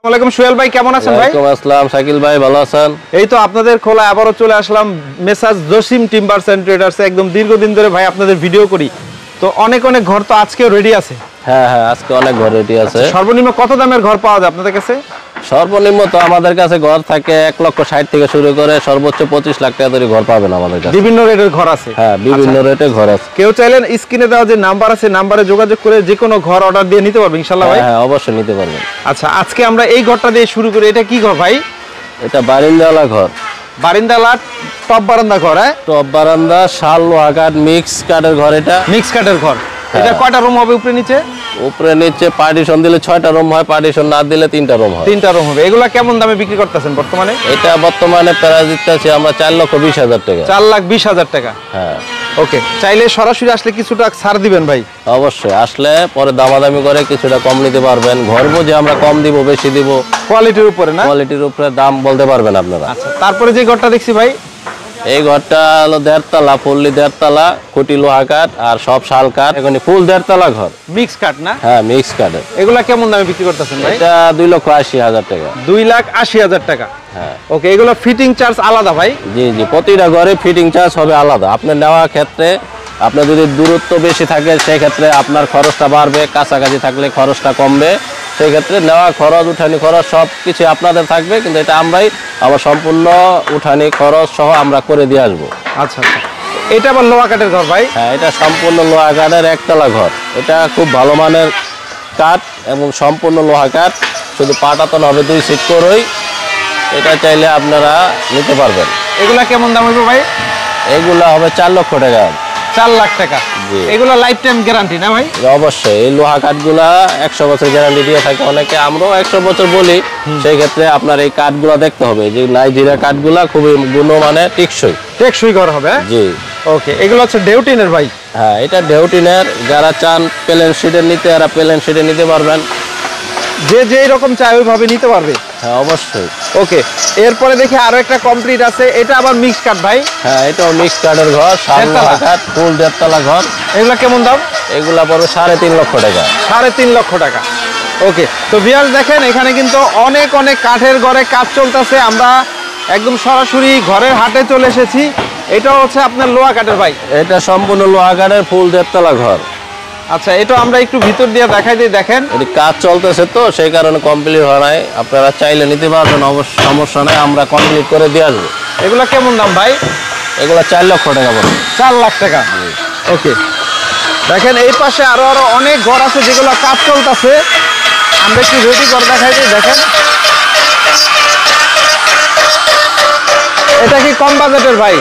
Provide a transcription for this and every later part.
আসসালামু আলাইকুম সোহেল ভাই, কেমন আছেন ভাই? ওয়ালাইকুম আসসালাম শাকিল ভাই, ভালো আছেন? এই তো আপনাদের খোলা আবারও চলে আসলাম মেসাজ জসিম টিম্বারস এন্ড ট্রেডার্স। একদম দীর্ঘদিন ধরে ভাই আপনাদের ভিডিও করি, তো অনেক ঘর তো আজকেও রেডি আছে। হ্যাঁ হ্যাঁ, আজকে অনেক ঘর রেডি আছে। সর্বনিম্ন কত দামের ঘর পাওয়া যায় আপনাদের কাছে? সর্বনিম্ন তো আমাদের কাছে ঘর থাকে 1,60,000 থেকে শুরু করে সর্বোচ্চ 25 লাখ টাকা ধরে ঘর পাবেন আমাদের কাছে। বিভিন্ন রেটের ঘর আছে? হ্যাঁ, বিভিন্ন রেটের ঘর আছে। কেউ চাইলেন স্ক্রিনে দেওয়া যে নাম্বার আছে, নাম্বারে যোগাযোগ করে যে কোনো ঘর অর্ডার দিয়ে নিতে পারবে ইনশাআল্লাহ ভাই? হ্যাঁ, অবশ্যই নিতে পারবেন। আচ্ছা, আজকে আমরা এই ঘরটা দিয়ে শুরু করি। এটা কি ঘর ভাই? এটা বারিন্দাওয়ালা ঘর। বারিন্দাওয়ালা টপ বারান্দা ঘর? হ্যাঁ, টপ বারান্দা, শাল লোহা কাঠ মিক্স কাঠের ঘর। এটা মিক্স কাঠের ঘর। এটা কয়টা রুম হবে উপরে নিচে? উপরে নিচে পার্টিশন দিলে 6টা রুম হয়, পার্টিশন না দিলে 3টা রুম হয়। 3টা রুম হবে। এগুলা কেমন দামে বিক্রি করতেছেন বর্তমানে? এটা বর্তমানে প্রাইস দিতেছি আমরা 4,20,000 টাকা। 4,20,000 টাকা। হ্যাঁ, ওকে, চাইলে সরাসরি আসলে কিছুটা ছাড় দিবেন ভাই? অবশ্যই আসলে পরে দামাদামি করে কিছুটা কম নিতে পারবেন। ঘর বুঝে আমরা কম দিব, বেশি দিব, কোয়ালিটির উপরে না? কোয়ালিটির উপরে দাম বলতে পারবেন আপনারা। আচ্ছা, তারপরে যে ঘরটা দেখছি ভাই, এই ঘরটা হলো 1.5 তলা, ফুললি 1.5 তলা, খুঁটি লোহা কাঠ আর সব শাল কাঠ, এখন ফুল 1.5 তলা ঘর। মিক্স কাট না? হ্যাঁ, মিক্স কাঠের। এগুলা কেমন দামে বিক্রি করতেছেন ভাই? এটা 2,80,000 টাকা। 2,80,000 টাকা। হ্যাঁ, ওকে, এগুলো ফিটিং চার্জ আলাদা ভাই? জি জি, প্রতিটা ঘরে ফিটিং চার্জ হবে আলাদা। আপনার নেওয়ার ক্ষেত্রে আপনার যদি দূরত্ব বেশি থাকে সেই ক্ষেত্রে আপনার খরচটা বাড়বে, কাছাকাছি থাকলে খরচটা কমবে। সেই ক্ষেত্রে নেওয়া খরচ, উঠানি খরচ সব কিছু আপনাদের থাকবে, কিন্তু এটা আমরাই আবার সম্পূর্ণ উঠানি খরচ সহ আমরা করে দিয়ে আসবো। আচ্ছা আচ্ছা, এটা আবার লোহা কাঠের ঘর ভাই? হ্যাঁ, এটা সম্পূর্ণ লোহা কাঠের 1 তলা ঘর। এটা খুব ভালো মানের কাঠ এবং সম্পূর্ণ লোহা কাঠ, শুধু পাটাতন হবে 2 সিট করই। এটা চাইলে আপনারা নিতে পারবেন। এগুলা কেমন দাম হবে ভাই? এগুলা হবে 4 লক্ষ টাকা। 4 লাখ টাকা? জি। এগুলা লাইফ টাইম গ্যারান্টি না ভাই? অবশ্যই, এই লোহা কাঠগুলা 100 বছর গ্যারান্টি দিয়ে থাকে অনেকে, আমরাও 100 বছর বলি। সেই ক্ষেত্রে আপনার এই কাঠগুলা দেখতে হবে যে নাইজেরিয়া কাঠগুলা খুবই গুণমানে টেকসই। টেকসই ঘর হবে? জি। ওকে, এগুলো হচ্ছে ডেউটিনের ভাই? হ্যাঁ, এটা ডেউটিনের। যারা চান প্লেন শিটে নিতে, এরা প্লেন শিটে নিতে পারবেন। যে যেই রকম চাই ওইভাবে নিতে পারবে? হ্যাঁ, অবশ্যই। ওকে, এরপরে দেখি আরো একটা কমপ্লিট আছে। এটা আবার মিক্স কাঠ ভাই? হ্যাঁ, এটাও মিক্স কাঠের ঘর, শাল লোহা কাঠ, ফুল 1.5 তলা ঘর। এগুলা কেমন দাম? এগুলা পড়বে 3.5 লক্ষ টাকা। 3.5 লক্ষ টাকা। ওকে, তো ভিউয়ার্স দেখেন এখানে কিন্তু অনেক কাঠের ঘরে কাজ চলতেছে। আমরা একদম সরাসরি ঘরের হাটে চলে এসেছি। এটা হচ্ছে আপনার লোহা কাঠের ভাই? এটা সম্পূর্ণ লোহা কাঠের, ফুল 1.5 তলা ঘর। আচ্ছা, এটা আমরা একটু ভিতর দিয়ে দেখাই দিই। দেখেন এটি কাজ চলতেছে তো সেই কারণে কমপ্লিট হয় নাই। আপনারা চাইলে নিতে পারবেন, অবশ্য সমস্যা নাই, আমরা কমপ্লিট করে দিয়ে আসবো। এগুলা কেমন দাম ভাই? এগুলো 4 লক্ষ টাকা পড়বে। 4 লাখ টাকা। ওকে, দেখেন এই পাশে আরো অনেক ঘর আছে যেগুলো কাজ চলতেছে। আমরা একটু রেডি ঘর দেখাই দিই। দেখেন এটা কি কম বাজেটের ভাই?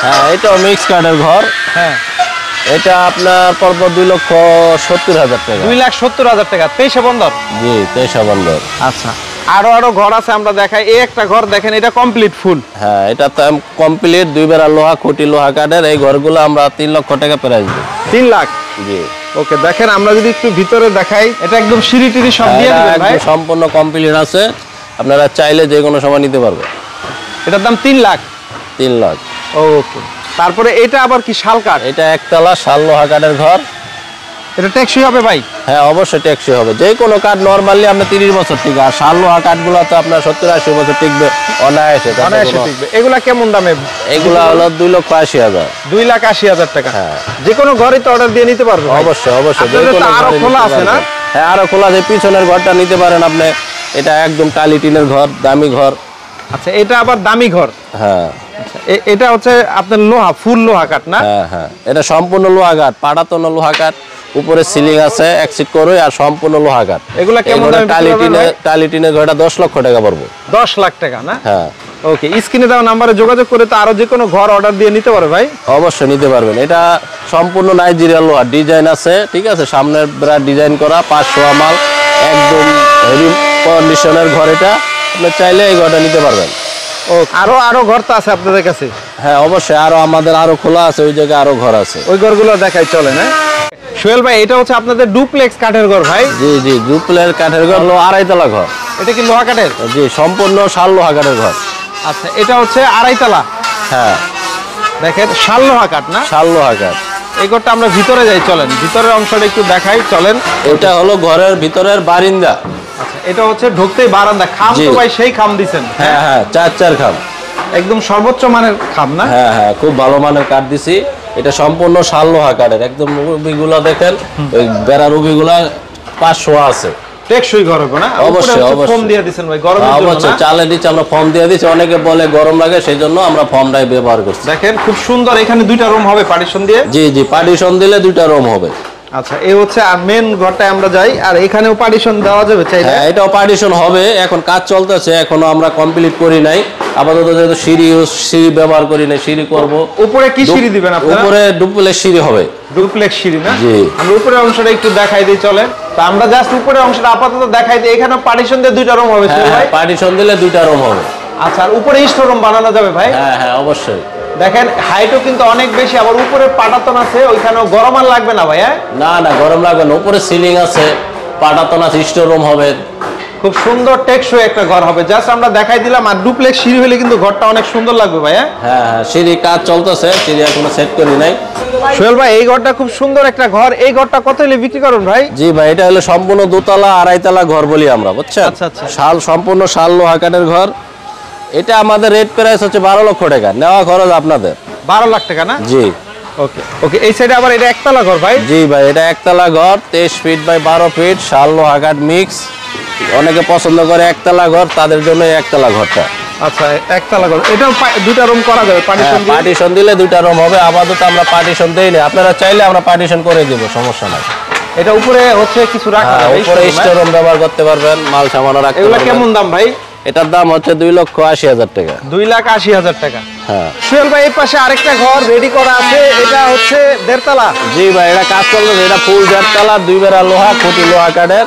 হ্যাঁ, এটাও মিক্স কাঠের ঘর। হ্যাঁ, এটা আপনার পড়ব 2,70,000 টাকা। 2,70,000 টাকা। 23 বন্দর? জি, 23 বন্দর। আচ্ছা, আরো ঘর আছে আমরা দেখাই। এই একটা ঘর দেখেন, এটা কমপ্লিট ফুল। হ্যাঁ, এটা তো কমপ্লিট 2 বেড়া লোহা, খুঁটি লোহা কাঠের। এই ঘরগুলো আমরা 3 লক্ষ টাকা প্রাইস দিই। 3 লাখ? জি। ওকে, দেখেন আমরা যদি একটু ভিতরে দেখাই, এটা একদম সিঁড়ি টিড়ি সব দিয়ে দিবেন ভাই? একদম সম্পূর্ণ কমপ্লিট আছে, আপনারা চাইলে যে কোনো সময় নিতে পারবেন। এটার দাম 3 লাখ? 3 লাখ। ওকে, তারপরে এটা আবার কি শাল কাঠ? এটা 1 তলা শাল লোহা কাঠের ঘর। এটা টেকসই হবে ভাই? হ্যাঁ, অবশ্যই টেকসই হবে। যে কোনো কাঠ নরমালি আপনার 30 বছর টিকবে, আর শাল লোহা কাঠগুলো তো আপনার 70-80 বছর টিকবে অনায়াসে। টিকবে। এগুলা কেমন দামে? এগুলা হলো 2,80,000। 2,80,000 টাকা। হ্যাঁ, যে কোনো ঘরে তো অর্ডার দিয়ে নিতে পারবে? অবশ্যই অবশ্যই। আপনাদের তো আরো খোলা আছে না? হ্যাঁ, আরো খোলা আছে। পিছনের ঘরটা নিতে পারেন আপনি। এটা একদম টালি টিনের ঘর, দামি ঘর। আচ্ছা, এটা আবার দামি ঘর? হ্যাঁ। আচ্ছা, এটা হচ্ছে আপনার লোহা, ফুল লোহা কাঠ না? হ্যাঁ হ্যাঁ, এটা সম্পূর্ণ লোহা কাঠ, পাটাতন লোহা কাঠ। উপরে সিলিং আছে 1 সিট করে, আর সম্পূর্ণ লোহা কাঠ। এগুলা কেমন দামে? টালি টিনের ঘরটা 10 লক্ষ টাকা পড়বে। 10 লাখ টাকা না? হ্যাঁ। ওকে, স্ক্রিনে দেওয়া নাম্বারে যোগাযোগ করে তো আরো যে কোনো ঘর অর্ডার দিয়ে নিতে পারে ভাই? অবশ্যই নিতে পারবেন। এটা সম্পূর্ণ নাইজেরিয়া লোহা, ডিজাইন আছে, ঠিক আছে, সামনের বেড়া ডিজাইন করা, 500 মাল, একদম হেভি কন্ডিশনের ঘর। এটা আপনি চাইলে এই ঘরটা নিতে পারবেন। ও, আরো ঘর তো আছে আপনাদের কাছে? হ্যাঁ, অবশ্যই আমাদের আরো খোলা আছে, ওই জায়গায় আরো ঘর আছে। ওই ঘরগুলো দেখাই চলে না? সোহেল ভাই, এটা হচ্ছে আপনাদের ডুপ্লেক্স কাঠের ঘর ভাই? জি জি, ডুপ্লেক্স কাঠের ঘর, 2.5 তলা ঘর। এটা কি লোহা কাঠের? জি, সম্পূর্ণ শাল লোহা কাঠের ঘর। আচ্ছা, এটা হচ্ছে 2.5 তলা? হ্যাঁ, দেখেন শাল লোহা কাঠ না? শাল লোহা কাঠ। এই ঘরটা আমরা ভিতরে যাই, চলেন ভিতরের অংশটা একটু দেখাই, চলেন। এটা হলো ঘরের ভিতরের বারিন্দা। আচ্ছা, এটা হচ্ছে ঢুকতেই বারান্দা, খাম তো ভাই সেই খাম দিছেন? হ্যাঁ হ্যাঁ, 4 খাম, একদম সর্বোচ্চ মানের খাম না? হ্যাঁ হ্যাঁ, খুব ভালো মানের কাঠ দিছি। এটা সম্পূর্ণ শাল লোহা কাঠের, একদম রুবিগুলা দেখেন, ওই বেড়া রুবিগুলা 500 আছে। টেকসই ঘর হবে না? অবশ্যই অবশ্যই ফোম দিয়ে দিবেন ভাই গরমের জন্য? অবশ্যই, চালের নিচে আমরা ফোম দিয়ে দিছি, অনেকে বলে গরম লাগে, সেই জন্য আমরা ফোমটাই ব্যবহার করছি। দেখেন খুব সুন্দর, এখানে 2টা রুম হবে পার্টিশন দিয়ে? জি জি, পার্টিশন দিলে 2টা রুম হবে। আচ্ছা, এই হচ্ছে আর মেন ঘরটায় আমরা যাই, আর এখানেও পার্টিশন দেওয়া যাবে চাইলে? হ্যাঁ, এটাও পার্টিশন হবে, এখন কাজ চলতেছে, এখনো আমরা কমপ্লিট করি নাই। আপাতত যেহেতু সিঁড়ি ব্যবহার করি নাই, সিঁড়ি করব। উপরে কি সিঁড়ি দিবেন আপনারা? উপরে ডুপ্লেক্স সিঁড়ি হবে। ডুপ্লেক্স সিঁড়ি না? জি। আমরা উপরের অংশটা একটু দেখাই দিই, চলে। তো আমরা জাস্ট উপরের অংশটা আপাতত দেখাই দিই। এখানে পার্টিশন দিয়ে 2টা রুম হবে ভাই? পার্টিশন দিলে 2টা রুম হবে। আচ্ছা, আর উপরে স্টোর রুম বানানো যাবে ভাই? হ্যাঁ হ্যাঁ, অবশ্যই। দেখেন হাইটও কিন্তু অনেক বেশি, আবার উপরে পাটাতন আছে, ওইখানেও গরম আর লাগবে না ভাই? হ্যাঁ, না না, গরম লাগবে না। উপরে সিলিং আছে, পাটাতন আছে, স্টোর রুম হবে। খুব সুন্দর টেকসই একটা ঘর হবে, জাস্ট আমরা দেখাই দিলাম। আর ডুপ্লেক্স সিঁড়ি হলে কিন্তু ঘরটা অনেক সুন্দর লাগবে ভাই। হ্যাঁ হ্যাঁ, সিঁড়ি কাজ চলতেছে, সিঁড়ি এখনো সেট করি নাই। সোহেল ভাই, এই ঘরটা খুব সুন্দর একটা ঘর, এই ঘরটা কত হলে বিক্রি করুন ভাই? জি ভাই, এটা হলো সম্পূর্ণ 2তলা 2.5 তলা ঘর বলি আমরা, বুঝছেন? আচ্ছা আচ্ছা। শাল, সম্পূর্ণ শাল লোহা কাঠের ঘর। এটা আমাদের রেট প্রাইস হচ্ছে 12 লক্ষ টাকা, নেওয়া খরচ আপনাদের 12 লাখ টাকা না? জি। ওকে ওকে, এই সাইডে আবার এটা একতলা ঘর ভাই? জি ভাই, এটা 1তলা ঘর, 23 ফিট বাই 12 ফিট, শাল লোহা কাঠ মিক্স। অনেকে পছন্দ করে 1তলা ঘর, তাদের জন্য 1তলা ঘরটা। আচ্ছা, একতলা ঘর, এটাও 2টা রুম করা যাবে পার্টিশন দিয়ে? পার্টিশন দিলে 2টা রুম হবে। আপাতত আমরা পার্টিশন দেই না, আপনারা চাইলে আমরা পার্টিশন করে দিব, সমস্যা নাই। এটা উপরে হচ্ছে কিছু রাখা হ্যাঁ, যাবে? উপরে স্টোর রুম ব্যবহার করতে পারবেন, মাল সামানও রাখতে এগুলা পারবেন। কেমন দাম ভাই? এটার দাম হচ্ছে 2,80,000 টাকা। 2,80,000 টাকা। হ্যাঁ। সোহেল ভাই, এই পাশে আরেকটা ঘর রেডি করা আছে, এটা হচ্ছে 1.5 তলা? জি ভাই, এটা কাজ চলতেছে, এটা ফুল 1.5 তলা, 2 বেড়া লোহা, খুঁটি লোহা কাঠের,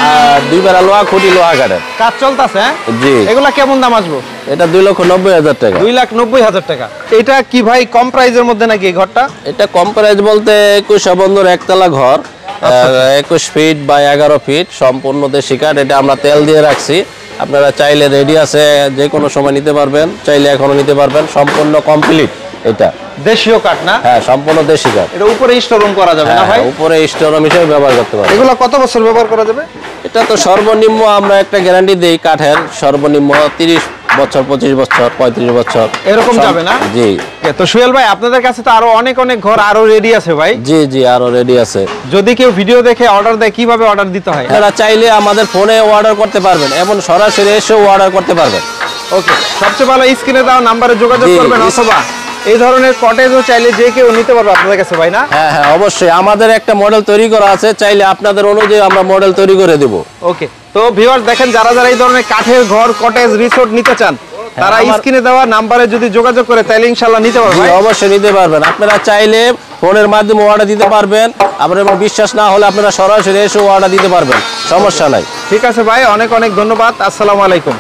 আর 2 বেড়া লোহা, খুঁটি লোহা কাঠের কাজ চলতেছে? জি। এগুলা কেমন দাম আসবে? এটা 2,90,000 টাকা। 2,90,000 টাকা। এটা কি ভাই কম প্রাইজের মধ্যে নাকি এই ঘরটা? এটা কম প্রাইস বলতে 21 বন্ধুর 1তলা ঘর, 21 ফিট বাই 11 ফিট, সম্পূর্ণ দেশি কাঠ। এটা আমরা তেল দিয়ে রাখছি, আপনারা চাইলে রেডি আছে, যে কোনো সময় নিতে পারবেন, চাইলে এখনো নিতে পারবেন, সম্পূর্ণ কমপ্লিট। এটা দেশীয় কাঠ না? হ্যাঁ, সম্পূর্ণ দেশি কাঠ। এটা উপরে স্টোর রুম করা যাবে না ভাই? উপরে স্টোর রুম হিসেবে ব্যবহার করতে পারবেন। এগুলা কত বছর ব্যবহার করা যাবে? এটা তো সর্বনিম্ন আমরা একটা গ্যারান্টি দেই কাঠের, সর্বনিম্ন 30 বছর, 25 বছর, 35 বছর এরকম যাবে না? জি। তো সোহেল ভাই, আপনাদের কাছে তো আরো অনেক অনেক ঘর আরো রেডি আছে ভাই? জি জি, আরো রেডি আছে। যদি কেউ ভিডিও দেখে অর্ডার দেয়, কিভাবে অর্ডার দিতে হয়? আপনারা চাইলে আমাদের ফোনে অর্ডার করতে পারবেন, এবং সরাসরি এসেও অর্ডার করতে পারবেন। ওকে, সবচেয়ে ভালো স্ক্রিনে দেওয়া নাম্বারে যোগাযোগ জি, করবেন, অথবা এই ধরনের কটেজও চাইলে যে কেউ নিতে পারবে আপনাদের কাছে ভাই না? হ্যাঁ হ্যাঁ, অবশ্যই। আমাদের একটা মডেল তৈরি করা আছে, চাইলে আপনাদের অনুযায়ী আমরা মডেল তৈরি করে দেব। ওকে, তো ভিউয়ার্স দেখেন, যারা যারা এই ধরনের কাঠের ঘর, কটেজ, রিসোর্ট নিতে চান, তারা স্ক্রিনে দেওয়া নাম্বারে যদি যোগাযোগ করে, তাহলে ইনশাআল্লাহ নিতে পারবে। অবশ্যই নিতে পারবেন। আপনারা চাইলে ফোনের মাধ্যমে অর্ডার দিতে পারবেন, আবার এবং বিশ্বাস না হলে আপনারা সরাসরি এসে অর্ডার দিতে পারবেন, সমস্যা নাই। ঠিক আছে ভাই, অনেক অনেক ধন্যবাদ। আসসালামু আলাইকুম।